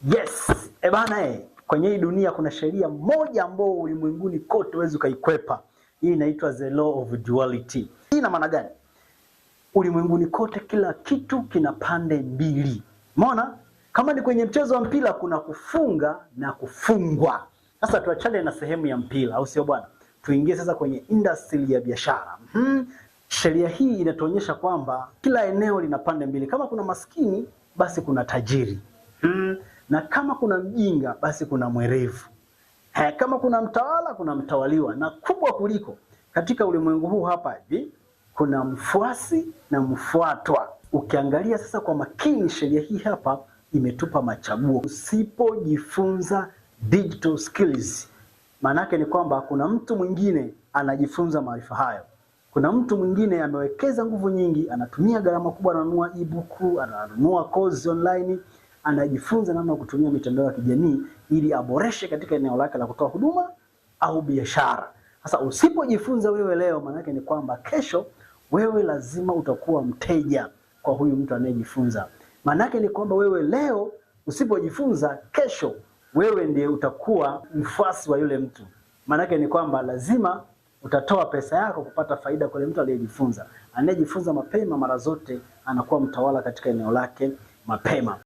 Yes, kwenye hii dunia kuna sheria moja ambayo ulimwenguni kote huwezi ukaikwepa. Hii inaitwa the law of duality. Hii ina maana gani? Ulimwenguni kote kila kitu kina pande mbili. Umeona? Kama ni kwenye mchezo wa mpira kuna kufunga na kufungwa. Sasa tuachane na sehemu ya mpira, au sio bwana? Tuingie sasa kwenye industry ya biashara. Sheria hii inatuonyesha kwamba kila eneo lina pande mbili. Kama kuna maskini, basi kuna tajiri. Na kama kuna mjinga, basi kuna mwerevu. Kama kuna mtawala, kuna mtawaliwa. Na kubwa kuliko, katika ulimwengu huu hapa hivi, kuna mfuasi na mfuatwa. Ukiangalia sasa kwa makini, sheria hii hapa imetupa machaguo. Usipojifunza digital skills, maanake ni kwamba kuna mtu mwingine anajifunza maarifa hayo. Kuna mtu mwingine amewekeza nguvu nyingi, anatumia gharama kubwa, ananunua e-book, ananunua course online, anajifunza namna kutumia mitandao ya kijamii ili aboreshe katika eneo lake la kutoa huduma au biashara. Sasa usipojifunza wewe leo, maanake ni kwamba kesho wewe lazima utakuwa mteja kwa huyu mtu anayejifunza. Maanake ni kwamba wewe leo usipojifunza, kesho wewe ndiye utakuwa mfuasi wa yule mtu. Maanake ni kwamba lazima utatoa pesa yako kupata faida kwa yule mtu aliyejifunza. Anayejifunza mapema mara zote anakuwa mtawala katika eneo lake mapema.